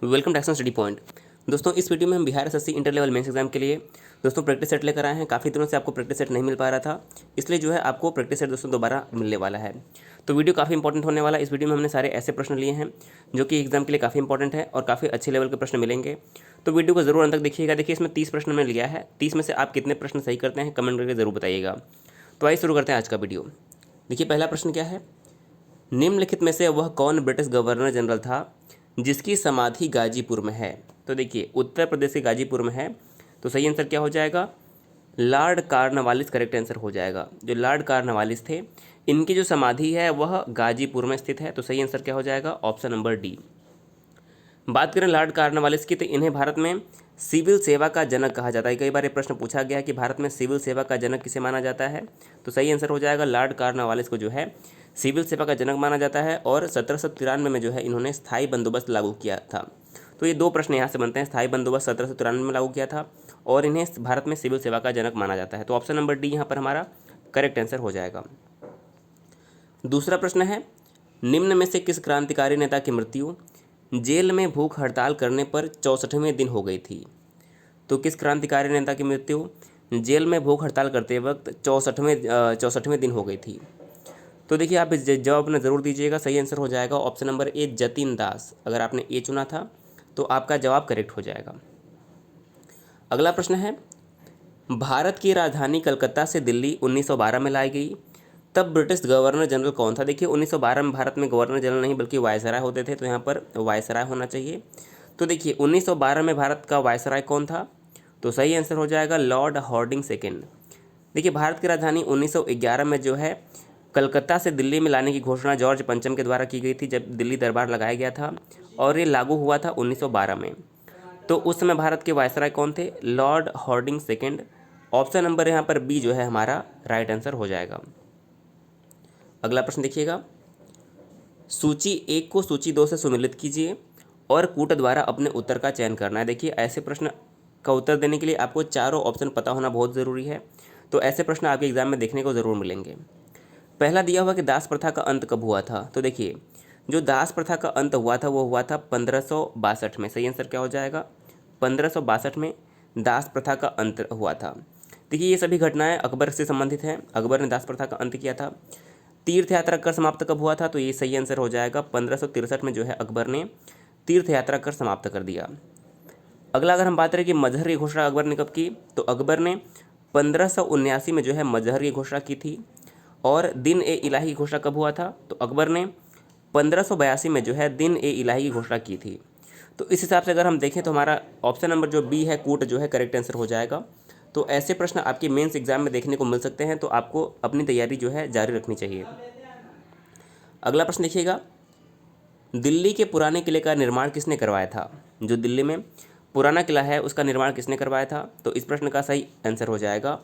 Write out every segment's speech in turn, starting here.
Welcome to Action Study Point. दोस्तों, इस video में हम Bihar SSC inter level mains exam के लिए दोस्तों प्रैक्टिस सेट लेकर आए हैं। काफ़ी दिनों से आपको प्रैक्टिस सेट नहीं मिल पा रहा था, इसलिए जो है आपको प्रैक्टिस सेट दोस्तों दोबारा मिलने वाला है। तो वीडियो काफ़ी इंपॉर्टेंट होने वाला है। इस वीडियो में हमने सारे ऐसे प्रश्न लिए हैं जो कि एग्जाम के लिए काफ़ी इंपॉर्टेंट है और काफ़ी अच्छे लेवल के प्रश्न मिलेंगे। तो वीडियो को जरूर अंत तक देखिएगा। देखिए, इसमें 30 प्रश्न मैंने लिया है। 30 में से आप कितने प्रश्न सही करते हैं कमेंट करके जरूर बताइएगा। तो आइए शुरू करते हैं आज का वीडियो। देखिए, पहला प्रश्न क्या है। निम्नलिखित में से वह कौन ब्रिटिश गवर्नर जनरल था जिसकी समाधि गाजीपुर में है। तो देखिए, उत्तर प्रदेश के गाजीपुर में है, तो सही आंसर क्या हो जाएगा, लॉर्ड कॉर्नवालिस करेक्ट आंसर हो जाएगा। जो लॉर्ड कॉर्नवालिस थे, इनकी जो समाधि है वह गाजीपुर में स्थित है, तो सही आंसर क्या हो जाएगा, ऑप्शन नंबर डी। बात करें लॉर्ड कॉर्नवालिस की, तो इन्हें भारत में सिविल सेवा का जनक कहा जाता है। कई बार ये प्रश्न पूछा गया कि भारत में सिविल सेवा का जनक किसे माना जाता है, तो सही आंसर हो जाएगा लॉर्ड कॉर्नवालिस को जो है सिविल सेवा का जनक माना जाता है। और 1793 में जो है इन्होंने स्थायी बंदोबस्त लागू किया था। तो ये दो प्रश्न यहाँ से बनते हैं। स्थायी बंदोबस्त 1793 में लागू किया था और इन्हें भारत में सिविल सेवा का जनक माना जाता है, तो ऑप्शन नंबर डी यहाँ पर हमारा करेक्ट आंसर हो जाएगा। दूसरा प्रश्न है, निम्न में से किस क्रांतिकारी नेता की मृत्यु जेल में भूख हड़ताल करने पर 64वें दिन हो गई थी। तो किस क्रांतिकारी नेता की मृत्यु जेल में भूख हड़ताल करते वक्त 64वें दिन हो गई थी। तो देखिए, आप इस जवाब अपना ज़रूर दीजिएगा। सही आंसर हो जाएगा ऑप्शन नंबर ए, जतिन दास। अगर आपने ए चुना था तो आपका जवाब करेक्ट हो जाएगा। अगला प्रश्न है, भारत की राजधानी कलकत्ता से दिल्ली 1912 में लाई गई, तब ब्रिटिश गवर्नर जनरल कौन था। देखिए, 1912 में भारत में गवर्नर जनरल नहीं बल्कि वायसराय होते थे, तो यहाँ पर वायसराय होना चाहिए। तो देखिए, 1912 में भारत का वायसराय कौन था, तो सही आंसर हो जाएगा लॉर्ड हॉर्डिंग सेकेंड। देखिए, भारत की राजधानी 1911 में जो है कलकत्ता से दिल्ली में लाने की घोषणा जॉर्ज पंचम के द्वारा की गई थी, जब दिल्ली दरबार लगाया गया था, और ये लागू हुआ था 1912 में। तो उस समय भारत के वायसराय कौन थे, Lord Harding second. Option number यहाँ पर बी जो है हमारा राइट आंसर हो जाएगा। अगला प्रश्न देखिएगा, सूची 1 को सूची 2 से सुमेलित कीजिए और कूट द्वारा अपने उत्तर का चयन करना है। देखिए, ऐसे प्रश्न का उत्तर देने के लिए आपको चारों ऑप्शन पता होना बहुत ज़रूरी है, तो ऐसे प्रश्न आपके एग्जाम में देखने को ज़रूर मिलेंगे। पहला दिया हुआ कि दास प्रथा का अंत कब हुआ था। तो देखिए, जो दास प्रथा का अंत हुआ था वो हुआ था 1562 में। सही आंसर क्या हो जाएगा, 1562 में दास प्रथा का अंत हुआ था। देखिए, ये सभी घटनाएं अकबर से संबंधित हैं। अकबर ने दास प्रथा का अंत किया था। तीर्थ यात्रा कर समाप्त कब हुआ था, तो ये सही आंसर हो जाएगा 1563 में जो है अकबर ने तीर्थ यात्रा कर समाप्त कर दिया। अगला अगर हम बात करें कि मजहर की घोषणा अकबर ने कब की, तो अकबर ने 1579 में जो है मजहर की घोषणा की थी। और दिन ए इलाही की घोषणा कब हुआ था, तो अकबर ने 1582 में जो है दिन ए इलाही की घोषणा की थी। तो इस हिसाब से अगर हम देखें तो हमारा ऑप्शन नंबर जो बी है, कूट, जो है करेक्ट आंसर हो जाएगा। तो ऐसे प्रश्न आपके मेंस एग्जाम में देखने को मिल सकते हैं, तो आपको अपनी तैयारी जो है जारी रखनी चाहिए। अगला प्रश्न देखिएगा, दिल्ली के पुराने किले का निर्माण किसने करवाया था। जो दिल्ली में पुराना किला है उसका निर्माण किसने करवाया था, तो इस प्रश्न का सही आंसर हो जाएगा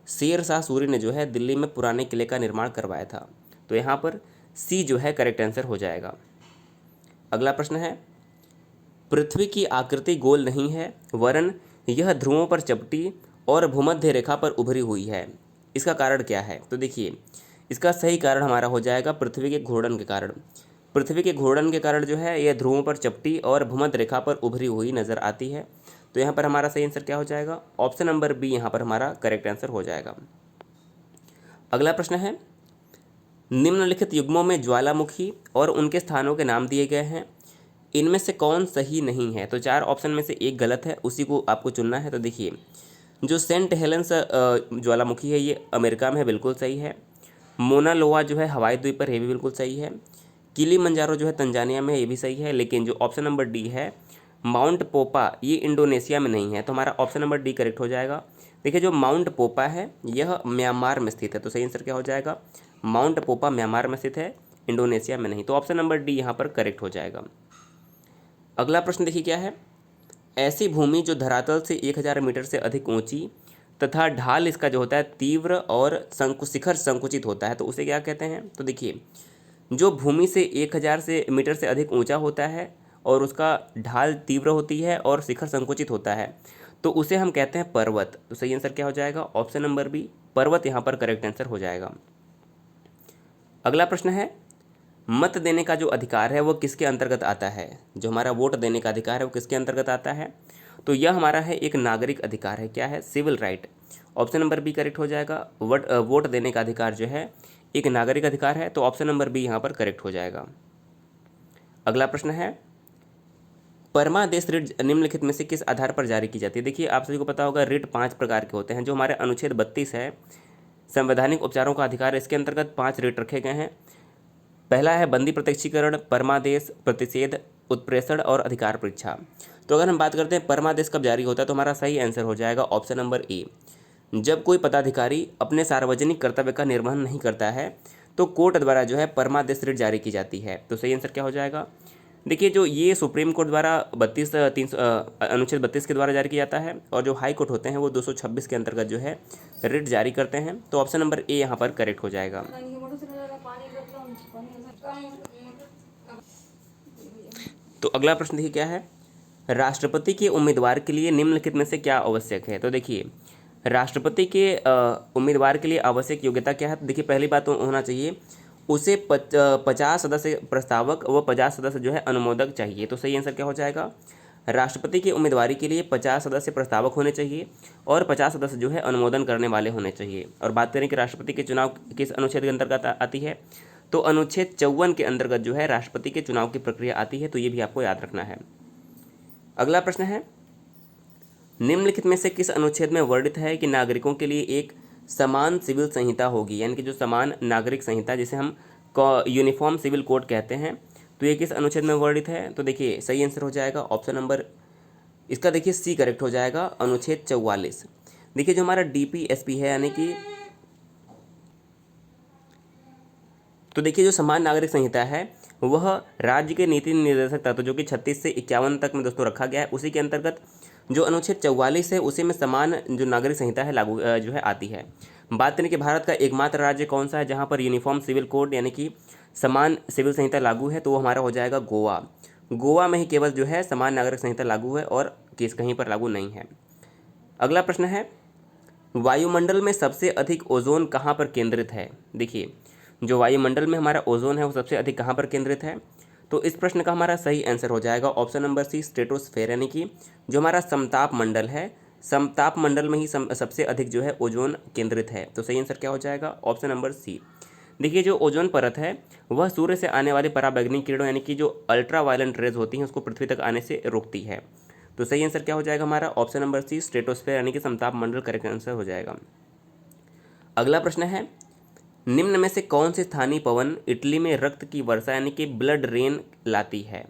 शेर शाह सूरी ने जो है दिल्ली में पुराने किले का निर्माण करवाया था। तो यहाँ पर सी जो है करेक्ट आंसर हो जाएगा। अगला प्रश्न है, पृथ्वी की आकृति गोल नहीं है वरन यह ध्रुवों पर चपटी और भूमध्य रेखा पर उभरी हुई है, इसका कारण क्या है। तो देखिए, इसका सही कारण हमारा हो जाएगा पृथ्वी के घूर्णन के कारण। पृथ्वी के घूर्णन के कारण जो है यह ध्रुवों पर चपटी और भूमध्य रेखा पर उभरी हुई नजर आती है। तो यहाँ पर हमारा सही आंसर क्या हो जाएगा, ऑप्शन नंबर बी यहाँ पर हमारा करेक्ट आंसर हो जाएगा। अगला प्रश्न है, निम्नलिखित युग्मों में ज्वालामुखी और उनके स्थानों के नाम दिए गए हैं, इनमें से कौन सही नहीं है। तो चार ऑप्शन में से एक गलत है, उसी को आपको चुनना है। तो देखिए, जो सेंट हेलेंस ज्वालामुखी है ये अमेरिका में है, बिल्कुल सही है। मोना लोआ जो है हवाई द्वीप पर, ये भी बिल्कुल सही है। किलीमंजारो जो है तंजानिया में, ये भी सही है। लेकिन जो ऑप्शन नंबर डी है माउंट पोपा, ये इंडोनेशिया में नहीं है, तो हमारा ऑप्शन नंबर डी करेक्ट हो जाएगा। देखिए, जो माउंट पोपा है यह म्यांमार में स्थित है, तो सही आंसर क्या हो जाएगा, माउंट पोपा म्यांमार में स्थित है, इंडोनेशिया में नहीं। तो ऑप्शन नंबर डी यहाँ पर करेक्ट हो जाएगा। अगला प्रश्न देखिए क्या है, ऐसी भूमि जो धरातल से 1000 मीटर से अधिक ऊंची तथा ढाल इसका जो होता है तीव्र और शिखर संकुचित होता है, तो उसे क्या कहते हैं। तो देखिए, जो भूमि से 1000 से मीटर से अधिक ऊंचा होता है और उसका ढाल तीव्र होती है और शिखर संकुचित होता है, तो उसे हम कहते हैं पर्वत। तो सही आंसर क्या हो जाएगा, ऑप्शन नंबर बी पर्वत यहाँ पर करेक्ट आंसर हो जाएगा। अगला प्रश्न है, मत देने का जो अधिकार है वो किसके अंतर्गत आता है? जो हमारा वोट देने का अधिकार है वो किसके अंतर्गत आता है? तो यह हमारा है एक नागरिक अधिकार है। क्या है? Civil right. Option number B correct हो जाएगा। वोट देने का अधिकार जो है एक नागरिक अधिकार है, तो ऑप्शन नंबर बी यहाँ पर करेक्ट हो जाएगा। अगला प्रश्न है, परमादेश रिट निम्नलिखित में से किस आधार पर जारी की जाती है? देखिए आप सभी को पता होगा रिट 5 प्रकार के होते हैं। जो हमारे अनुच्छेद 32 है, संवैधानिक उपचारों का अधिकार, इसके अंतर्गत 5 रिट रखे गए हैं। पहला है बंदी प्रत्यक्षीकरण, परमादेश, प्रतिषेध, उत्प्रेषण और अधिकार परीक्षा। तो अगर हम बात करते हैं परमादेश कब जारी होता है, तो हमारा सही आंसर हो जाएगा ऑप्शन नंबर ए। जब कोई पदाधिकारी अपने सार्वजनिक कर्तव्य का निर्वहन नहीं करता है तो कोर्ट द्वारा जो है परमादेश रिट जारी की जाती है। तो सही आंसर क्या हो जाएगा? देखिए जो ये सुप्रीम कोर्ट द्वारा अनुच्छेद 32 के द्वारा जारी किया जाता है, और जो हाई कोर्ट होते हैं वो 226 के अंतर्गत जो है रिट जारी करते हैं। तो ऑप्शन नंबर ए यहाँ पर करेक्ट हो जाएगा। तो अगला प्रश्न देखिए क्या है, राष्ट्रपति के उम्मीदवार के लिए निम्नलिखित में से क्या आवश्यक है? तो देखिए राष्ट्रपति के उम्मीदवार के लिए आवश्यक योग्यता क्या है? तो देखिए पहली बात तो होना चाहिए उसे 50 सदस्य प्रस्तावक व 50 सदस्य जो है अनुमोदक चाहिए। तो सही आंसर क्या हो जाएगा? राष्ट्रपति की उम्मीदवारी के लिए 50 सदस्य प्रस्तावक होने चाहिए और 50 सदस्य जो है अनुमोदन करने वाले होने चाहिए। और बात करें कि राष्ट्रपति के चुनाव किस अनुच्छेद के अंतर्गत आती है, तो अनुच्छेद 54 के अंतर्गत जो है राष्ट्रपति के चुनाव की प्रक्रिया आती है। तो ये भी आपको याद रखना है। अगला प्रश्न है, निम्नलिखित में से किस अनुच्छेद में वर्णित है कि नागरिकों के लिए एक समान सिविल संहिता होगी? यानी कि जो समान नागरिक संहिता जिसे हम यूनिफॉर्म सिविल कोड कहते हैं, तो ये किस अनुच्छेद में वर्णित है? तो देखिए सही आंसर हो जाएगा ऑप्शन नंबर इसका देखिए सी करेक्ट हो जाएगा, अनुच्छेद 44। देखिए जो हमारा डीपीएसपी है यानी कि तो देखिए जो समान नागरिक संहिता है वह राज्य के नीति निर्देशक तत्व जो कि 36 से 51 तक में दोस्तों रखा गया है, उसी के अंतर्गत जो अनुच्छेद 44 है उसी में समान जो नागरिक संहिता है लागू जो है आती है। बात करें कि भारत का एकमात्र राज्य कौन सा है जहाँ पर यूनिफॉर्म सिविल कोड यानी कि समान सिविल संहिता लागू है, तो वो हमारा हो जाएगा गोवा। गोवा में ही केवल जो है समान नागरिक संहिता लागू है और कहीं पर लागू नहीं है। अगला प्रश्न है, वायुमंडल में सबसे अधिक ओजोन कहाँ पर केंद्रित है? देखिए जो वायुमंडल में हमारा ओजोन है वो सबसे अधिक कहाँ पर केंद्रित है? तो इस प्रश्न का हमारा सही आंसर हो जाएगा ऑप्शन नंबर सी, स्ट्रेटोस्फेयर। यानी कि जो हमारा समताप मंडल है, समताप मंडल में ही सबसे अधिक जो है ओजोन केंद्रित है। तो सही आंसर क्या हो जाएगा? Option number C. देखिए जो ओजोन परत है वह सूर्य से आने वाले पराबैंगनी किरणों यानी कि जो अल्ट्रा वायलेंट रेज होती हैं उसको पृथ्वी तक आने से रोकती है। तो सही आंसर क्या हो जाएगा हमारा? ऑप्शन नंबर सी, स्ट्रेटोस्फेयर यानी कि समताप मंडल करेक्ट आंसर हो जाएगा। अगला प्रश्न है, निम्न में से कौन से स्थानीय पवन इटली में रक्त की वर्षा यानी कि ब्लड रेन लाती है?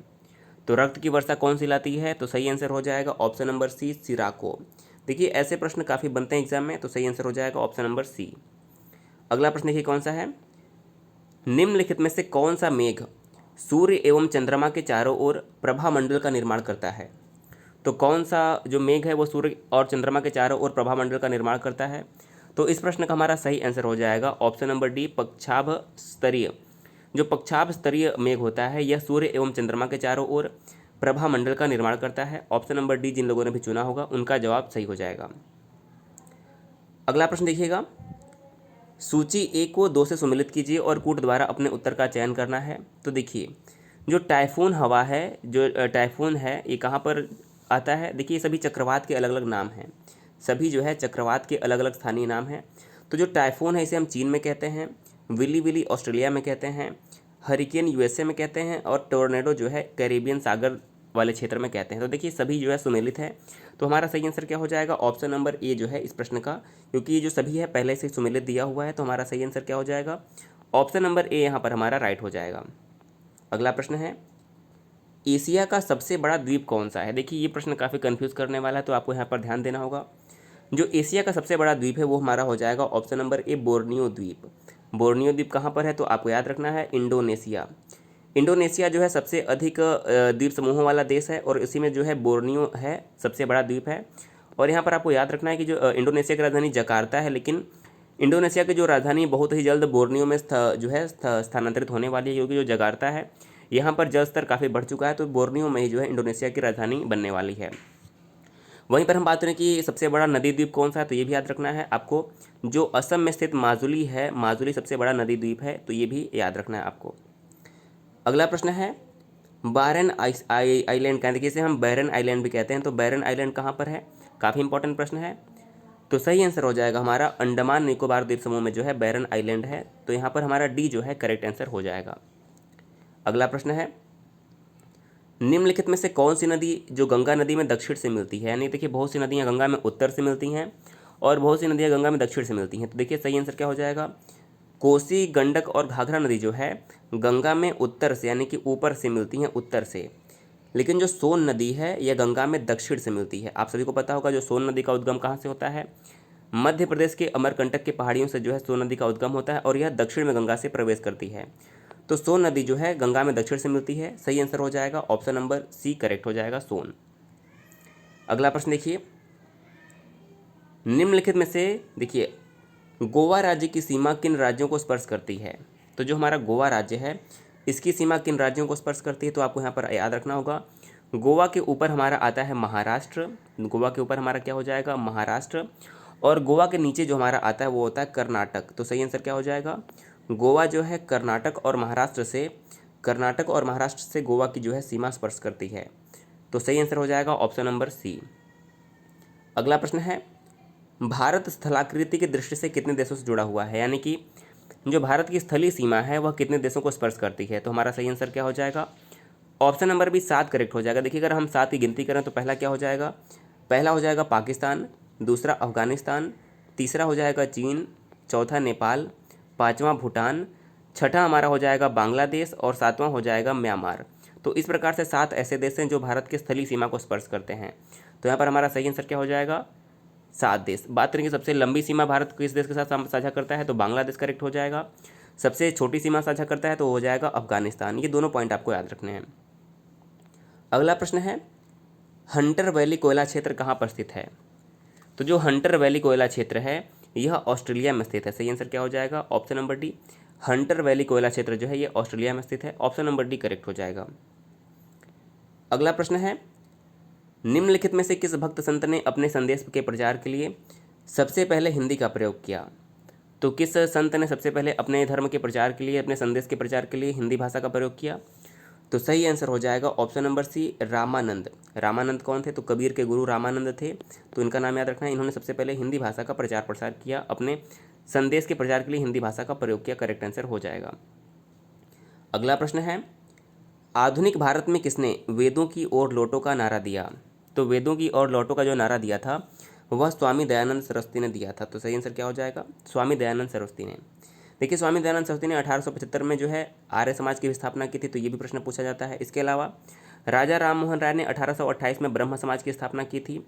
तो रक्त की वर्षा कौन सी लाती है? तो सही आंसर हो जाएगा ऑप्शन नंबर सी, सिराको। देखिए ऐसे प्रश्न काफ़ी बनते हैं एग्जाम में, तो सही आंसर हो जाएगा ऑप्शन नंबर सी। अगला प्रश्न देखिए कौन सा है, निम्नलिखित में से कौन सा मेघ सूर्य एवं चंद्रमा के चारों ओर प्रभामंडल का निर्माण करता है? तो कौन सा जो मेघ है वो सूर्य और चंद्रमा के चारों ओर प्रभामंडल का निर्माण करता है? तो इस प्रश्न का हमारा सही आंसर हो जाएगा ऑप्शन नंबर डी, पक्षाभ स्तरीय। जो पक्षाभ स्तरीय मेघ होता है यह सूर्य एवं चंद्रमा के चारों ओर प्रभामंडल का निर्माण करता है। ऑप्शन नंबर डी जिन लोगों ने भी चुना होगा उनका जवाब सही हो जाएगा। अगला प्रश्न देखिएगा, सूची ए को 2 से सम्मिलित कीजिए और कूट द्वारा अपने उत्तर का चयन करना है। तो देखिए जो टाइफून हवा है, जो टाइफून है ये कहाँ पर आता है? देखिए सभी चक्रवात के अलग अलग नाम हैं, सभी जो है चक्रवात के अलग अलग स्थानीय नाम हैं। तो जो टाइफून है इसे हम चीन में कहते हैं, विली विली ऑस्ट्रेलिया में कहते हैं, हरिकेन यूएसए में कहते हैं और टोर्नेडो जो है कैरेबियन सागर वाले क्षेत्र में कहते हैं। तो देखिए सभी जो है सुमेलित है। तो हमारा सही आंसर क्या हो जाएगा? ऑप्शन नंबर ए जो है इस प्रश्न का, क्योंकि ये जो सभी है पहले से सुमेलित दिया हुआ है। तो हमारा सही आंसर क्या हो जाएगा? ऑप्शन नंबर ए यहाँ पर हमारा राइट हो जाएगा। अगला प्रश्न है, एशिया का सबसे बड़ा द्वीप कौन सा है? देखिए ये प्रश्न काफ़ी कन्फ्यूज़ करने वाला है, तो आपको यहाँ पर ध्यान देना होगा। जो एशिया का सबसे बड़ा द्वीप है वो हमारा हो जाएगा ऑप्शन नंबर ए, बोर्नियो द्वीप। बोर्नियो द्वीप कहाँ पर है? तो आपको याद रखना है इंडोनेशिया। इंडोनेशिया जो है सबसे अधिक द्वीप समूहों वाला देश है और इसी में जो है बोर्नियो है सबसे बड़ा द्वीप है। और यहाँ पर आपको याद रखना है कि जो इंडोनेशिया की राजधानी जकार्ता है, लेकिन इंडोनेशिया की जो राजधानी बहुत ही जल्द बोर्नियो में जो है स्थानांतरित होने वाली है, क्योंकि जो जकार्ता है यहाँ पर जल स्तर काफ़ी बढ़ चुका है, तो बोर्नियो में ही जो है इंडोनेशिया की राजधानी बनने वाली है। वहीं पर हम बात करें कि सबसे बड़ा नदी द्वीप कौन सा है, तो ये भी याद रखना है आपको। जो असम में स्थित माजुली है, माजुली सबसे बड़ा नदी द्वीप है, तो ये भी याद रखना है आपको। अगला प्रश्न है बारन आइलैंड कहाँ, देखिए इसे हम बैरन आइलैंड भी कहते हैं, तो बैरन आइलैंड कहाँ पर है, काफ़ी इंपॉर्टेंट प्रश्न है। तो सही आंसर हो जाएगा हमारा अंडमान निकोबार द्वीप समूह में जो है बैरन आइलैंड है, तो यहाँ पर हमारा डी जो है करेक्ट आंसर हो जाएगा। अगला प्रश्न है निम्नलिखित में से कौन सी नदी जो गंगा नदी में दक्षिण से मिलती है, यानी देखिए बहुत सी नदियाँ गंगा में उत्तर से मिलती हैं और बहुत सी नदियाँ गंगा में दक्षिण से मिलती हैं, तो देखिए सही आंसर क्या हो जाएगा, कोसी, गंडक और घाघरा नदी जो है गंगा में उत्तर से यानी कि ऊपर से मिलती हैं, उत्तर से। लेकिन जो सोन नदी है यह गंगा में दक्षिण से मिलती है। आप सभी को पता होगा जो सोन नदी का उद्गम कहाँ से होता है, मध्य प्रदेश के अमरकंटक के पहाड़ियों से जो है सोन नदी का उद्गम होता है और यह दक्षिण में गंगा से प्रवेश करती है। तो सोन नदी जो है गंगा में दक्षिण से मिलती है, सही आंसर हो जाएगा ऑप्शन नंबर सी करेक्ट हो जाएगा, सोन। अगला प्रश्न देखिए निम्नलिखित में से देखिए गोवा राज्य की सीमा किन राज्यों को स्पर्श करती है, तो जो हमारा गोवा राज्य है इसकी सीमा किन राज्यों को स्पर्श करती है, तो आपको यहाँ पर याद रखना होगा गोवा के ऊपर हमारा आता है महाराष्ट्र, गोवा के ऊपर हमारा क्या हो जाएगा महाराष्ट्र, और गोवा के नीचे जो हमारा आता है वो होता है कर्नाटक। तो सही आंसर क्या हो जाएगा, गोवा जो है कर्नाटक और महाराष्ट्र से गोवा की जो है सीमा स्पर्श करती है, तो सही आंसर हो जाएगा ऑप्शन नंबर सी। अगला प्रश्न है भारत स्थलाकृति की दृष्टि से कितने देशों से जुड़ा हुआ है, यानी कि जो भारत की स्थलीय सीमा है वह कितने देशों को स्पर्श करती है, तो हमारा सही आंसर क्या हो जाएगा, ऑप्शन नंबर भी 7 करेक्ट हो जाएगा। देखिए अगर हम 7 की गिनती करें तो पहला क्या हो जाएगा, पहला हो जाएगा पाकिस्तान, दूसरा अफगानिस्तान, तीसरा हो जाएगा चीन, चौथा नेपाल, पाँचवा भूटान, छठा हमारा हो जाएगा बांग्लादेश और सातवां हो जाएगा म्यांमार। तो इस प्रकार से 7 ऐसे देश हैं जो भारत की स्थलीय सीमा को स्पर्श करते हैं, तो यहाँ पर हमारा सही आंसर क्या हो जाएगा 7 देश। बात करेंगे सबसे लंबी सीमा भारत किस देश के साथ साझा करता है, तो बांग्लादेश करेक्ट हो जाएगा। सबसे छोटी सीमा साझा करता है तो हो जाएगा अफगानिस्तान। ये दोनों पॉइंट आपको याद रखने हैं। अगला प्रश्न है हंटर वैली कोयला क्षेत्र कहाँ पर स्थित है, तो जो हंटर वैली कोयला क्षेत्र है यह ऑस्ट्रेलिया में स्थित है, सही आंसर क्या हो जाएगा option number D, Hunter valley कोयला क्षेत्र जो है ये ऑस्ट्रेलिया में स्थित है, ऑप्शन नंबर डी करेक्ट हो जाएगा। अगला प्रश्न है निम्नलिखित में से किस भक्त संत ने अपने संदेश के प्रचार के लिए सबसे पहले हिंदी का प्रयोग किया, तो किस संत ने सबसे पहले अपने धर्म के प्रचार के लिए अपने संदेश के प्रचार के लिए हिंदी भाषा का प्रयोग किया, तो सही आंसर हो जाएगा option number C Ramanand. Ramanand कौन थे, तो कबीर के गुरु रामानंद थे, तो इनका नाम याद रखना है। इन्होंने सबसे पहले हिंदी भाषा का प्रचार प्रसार किया, अपने संदेश के प्रचार के लिए हिंदी भाषा का प्रयोग किया, करेक्ट आंसर हो जाएगा। अगला प्रश्न है आधुनिक भारत में किसने वेदों की ओर लौटो का नारा दिया, तो वेदों की ओर लौटो का जो नारा दिया था वह स्वामी दयानंद सरस्वती ने दिया था, तो सही आंसर क्या हो जाएगा स्वामी दयानंद सरस्वती ने। देखिए स्वामी दयानंद सरस्वती ने 1875 में जो है आर्य समाज की स्थापना की थी, तो ये भी प्रश्न पूछा जाता है। इसके अलावा राजा राम मोहन राय ने 1828 में ब्रह्म समाज की स्थापना की थी।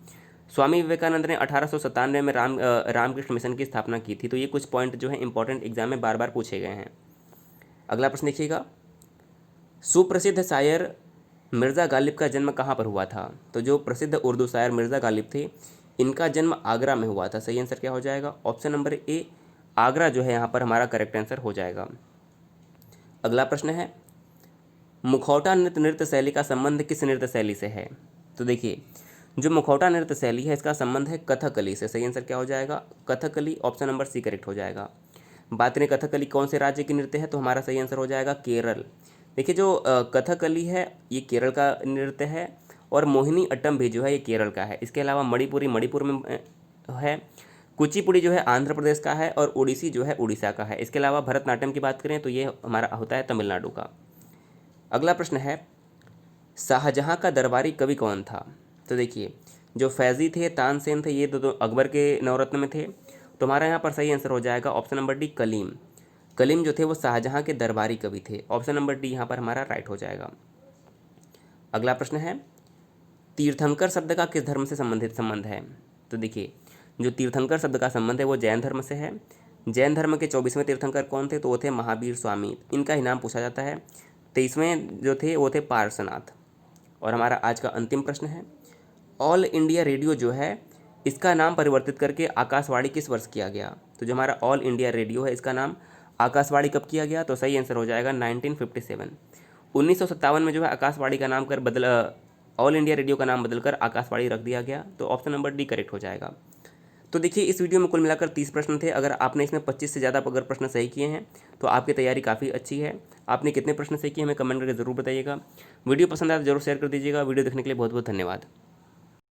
स्वामी विवेकानंद ने 1897 में रामकृष्ण मिशन की स्थापना की थी। तो ये कुछ पॉइंट जो है इंपॉर्टेंट एग्जाम में बार बार पूछे गए हैं। अगला प्रश्न देखिएगा सुप्रसिद्ध शायर मिर्ज़ा गालिब का जन्म कहाँ पर हुआ था, तो जो प्रसिद्ध उर्दू शायर मिर्ज़ा गालिब थे इनका जन्म आगरा में हुआ था, सही आंसर क्या हो जाएगा ऑप्शन नंबर ए आगरा जो है यहाँ पर हमारा करेक्ट आंसर हो जाएगा। अगला प्रश्न है मुखौटा नृत्य शैली का संबंध किस नृत्य शैली से है, तो देखिए जो मुखौटा नृत्य शैली है इसका संबंध है कथकली से, सही आंसर क्या हो जाएगा Kathakali, option number C correct हो जाएगा। बात करें कथकली कौन से राज्य की नृत्य है, तो हमारा सही आंसर हो जाएगा केरल। देखिए जो कथकली है ये केरल का नृत्य है और मोहिनी अट्टम भी जो है ये केरल का है। इसके अलावा मणिपुरी मणिपुर में है, कुचिपुड़ी जो है आंध्र प्रदेश का है और ओडिसी जो है उड़ीसा का है। इसके अलावा भरतनाट्यम की बात करें तो ये हमारा होता है तमिलनाडु का। अगला प्रश्न है शाहजहाँ का दरबारी कवि कौन था, तो देखिए जो फैज़ी थे तानसेन थे ये दो अकबर के नवरत्न में थे, तो हमारा यहाँ पर सही आंसर हो जाएगा option number D Kaleem. Kaleem जो थे वो शाहजहाँ के दरबारी कवि थे, ऑप्शन नंबर डी यहाँ पर हमारा राइट हो जाएगा। अगला प्रश्न है तीर्थंकर शब्द का किस धर्म से संबंध है, तो देखिए जो तीर्थंकर शब्द का संबंध है वो जैन धर्म से है। जैन धर्म के 24वें तीर्थंकर कौन थे, तो वो थे महावीर स्वामी, इनका ही नाम पूछा जाता है। 23वें जो थे वो थे पार्श्वनाथ। और हमारा आज का अंतिम प्रश्न है ऑल इंडिया रेडियो जो है इसका नाम परिवर्तित करके आकाशवाणी किस वर्ष किया गया, तो जो हमारा ऑल इंडिया रेडियो है इसका नाम आकाशवाणी कब किया गया, तो सही आंसर हो जाएगा 1957। 1957 में जो है आकाशवाणी का नाम ऑल इंडिया रेडियो का नाम बदलकर आकाशवाणी रख दिया गया, तो ऑप्शन नंबर डी करेक्ट हो जाएगा। तो देखिए इस वीडियो में कुल मिलाकर 30 प्रश्न थे। अगर आपने इसमें 25 से ज़्यादा अगर प्रश्न सही किए हैं तो आपकी तैयारी काफ़ी अच्छी है। आपने कितने प्रश्न सही किए हमें कमेंट करके ज़रूर बताइएगा। वीडियो पसंद आया तो जरूर शेयर कर दीजिएगा। वीडियो देखने के लिए बहुत बहुत धन्यवाद।